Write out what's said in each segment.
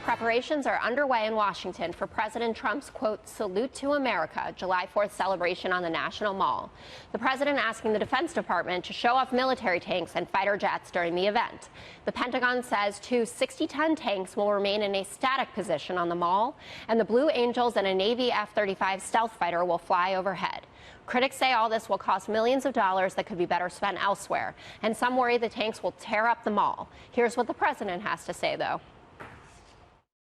Preparations are underway in Washington for President Trump's, quote, Salute to America, July 4th celebration on the National Mall. The president asking the Defense Department to show off military tanks and fighter jets during the event. The Pentagon says 2 60-ton tanks will remain in a static position on the mall, and the Blue Angels and a Navy F-35 stealth fighter will fly overhead. Critics say all this will cost millions of dollars that could be better spent elsewhere, and some worry the tanks will tear up the mall. Here's what the president has to say, though.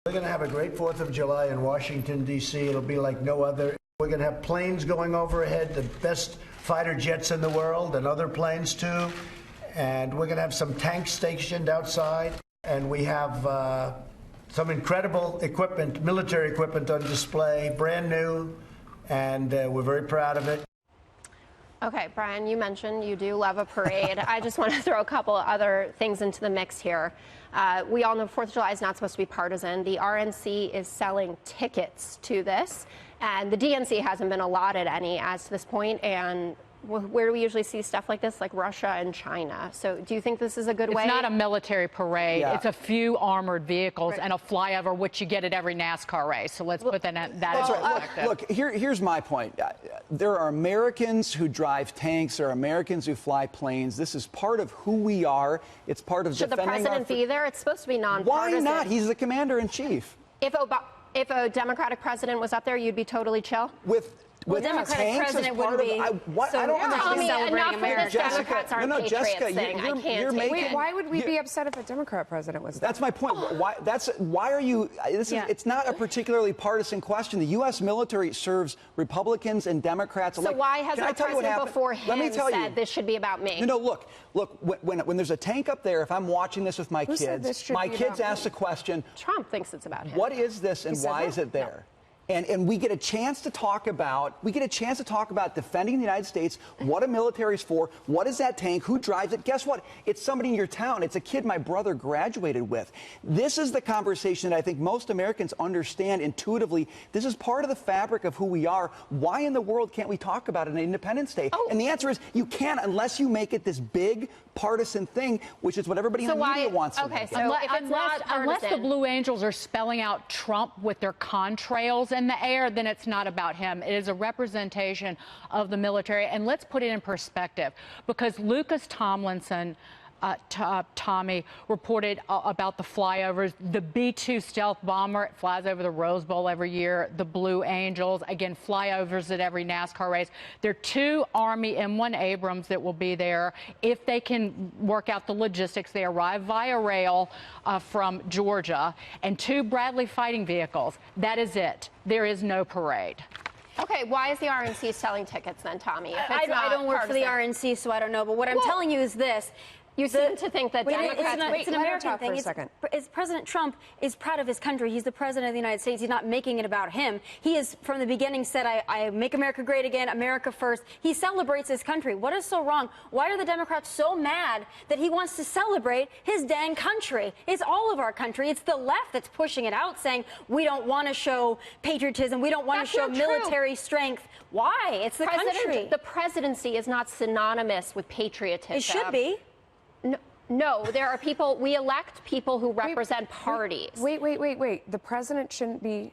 We're going to have a great 4th of July in Washington, D.C. It'll be like no other. We're going to have planes going overhead, the best fighter jets in the world, and other planes, too. And we're going to have some tanks stationed outside. And we have some incredible equipment, military equipment on display, brand new. And we're very proud of it. Okay, Brian, you mentioned you do love a parade. I just want to throw a couple other things into the mix here. We all know 4th of July is not supposed to be partisan. The RNC is selling tickets to this, and the DNC hasn't been allotted any as to this point. And where do we usually see stuff like this? Like Russia and China. So do you think this is a good way? It's not a military parade. Yeah. It's a few armored vehicles Right. and a flyover, which you get at every NASCAR race. So let's put that in perspective. Look, here's my point. There are Americans who drive tanks. There are Americans who fly planes. This is part of who we are. It's part of Should the defending president be there? It's supposed to be nonpartisan. Why not? He's the commander-in-chief. If a Democratic president was up there, you'd be totally chill? With Democratic tanks president as part wouldn't be. I don't understand. Enough of this Jessica, Democrats aren't no, patriots Jessica, thing. I can't you're take making, it. Why would we be upset if a Democrat president was there? That's my point. Why are you? It's not a particularly partisan question. The U.S. military serves Republicans and Democrats. So why has our president before him said this should be about me? No, look. When there's a tank up there, if I'm watching this with my kids, my kids ask the question. Trump thinks it's about him. What is this and why is it there? And we get a chance to talk about defending the United States, what a military is for, what is that tank, who drives it. Guess what? It's somebody in your town. It's a kid my brother graduated with. This is the conversation that I think most Americans understand intuitively. This is part of the fabric of who we are. Why in the world can't we talk about it on Independence Day? And the answer is you can't unless you make it this big partisan thing, which is what everybody in the media wants to make it. So Unless the Blue Angels are spelling out Trump with their contrails in the air, then it's not about him. It is a representation of the military. And let's put it in perspective, because Lucas Tomlinson, Tommy, reported about the flyovers. The B-2 stealth bomber, it flies over the Rose Bowl every year. The Blue Angels, again, flyovers at every NASCAR race. There are 2 Army M1 Abrams that will be there. If they can work out the logistics, they arrive via rail from Georgia, and 2 Bradley fighting vehicles. That is it. There is no parade. Okay, why is the RNC selling tickets then, Tommy? I don't work for the RNC, so I don't know. But what I'm telling you is this. You seem to think that Democrats... It's an American thing. President Trump is proud of his country. He's the president of the United States. He's not making it about him. He has, from the beginning, said, I make America great again, America first. He celebrates his country. What is so wrong? Why are the Democrats so mad that he wants to celebrate his dang country? It's all of our country. It's the left that's pushing it out, saying we don't want to show patriotism. We don't want to show military strength. Why? It's the country. The presidency is not synonymous with patriotism. It should be. No, there are people, we elect people who represent parties. Wait. The president shouldn't be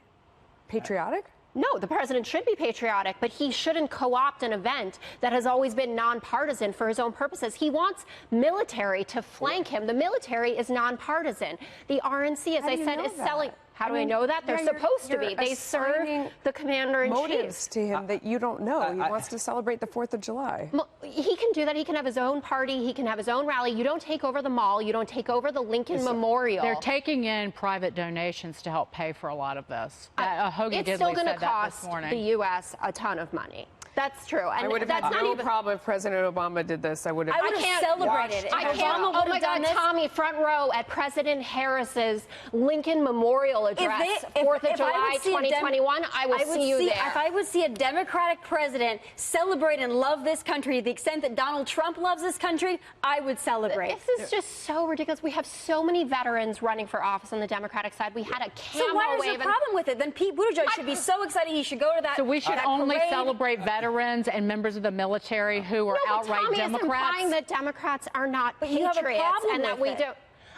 patriotic? No, the president should be patriotic, but he shouldn't co-opt an event that has always been nonpartisan for his own purposes. He wants military to flank him. The military is nonpartisan. The RNC, as I said, is selling... How do I know that? They're supposed to be. They serve the commander-in-chief. Motives to him that you don't know. He wants to celebrate the 4th of July. He can do that. He can have his own party. He can have his own rally. You don't take over the mall. You don't take over the Lincoln Memorial. They're taking in private donations to help pay for a lot of this. It's still going to cost the U.S. a ton of money. That's true. And I would have had no problem if President Obama did this. I would have celebrated it. Oh my God, Tommy, front row at President Harris's Lincoln Memorial address, 4th of July, 2021. I will see you there. If I would see a Democratic president celebrate and love this country to the extent that Donald Trump loves this country, I would celebrate. This is just so ridiculous. We have so many veterans running for office on the Democratic side. We had a camo So why is wave. there a problem with it? Then Pete Buttigieg should be so excited he should go to that. So we should only parade. celebrate veterans and members of the military who are outright Tommy Democrats. is implying that Democrats are not you have a patriots problem and that with we it. don't.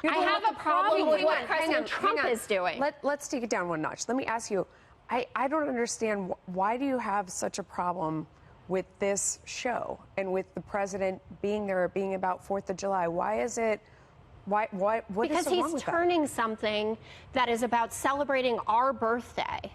I have a problem with what President Trump is doing. Let's take it down one notch. Let me ask you, I don't understand, why do you have such a problem with this show and with the president being there, being about 4th of July? Why is it, what is so wrong with that? Because he's turning something that is about celebrating our birthday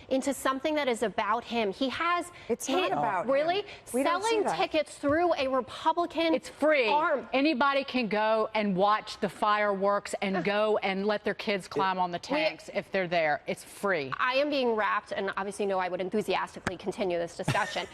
into something that is about him. He has It's not about really him. We don't see selling that. tickets through a Republican It's free. arm. Anybody can go and watch the fireworks and go and let their kids climb on the tanks if they're there. It's free. I am being wrapped, and obviously, no, I would enthusiastically continue this discussion.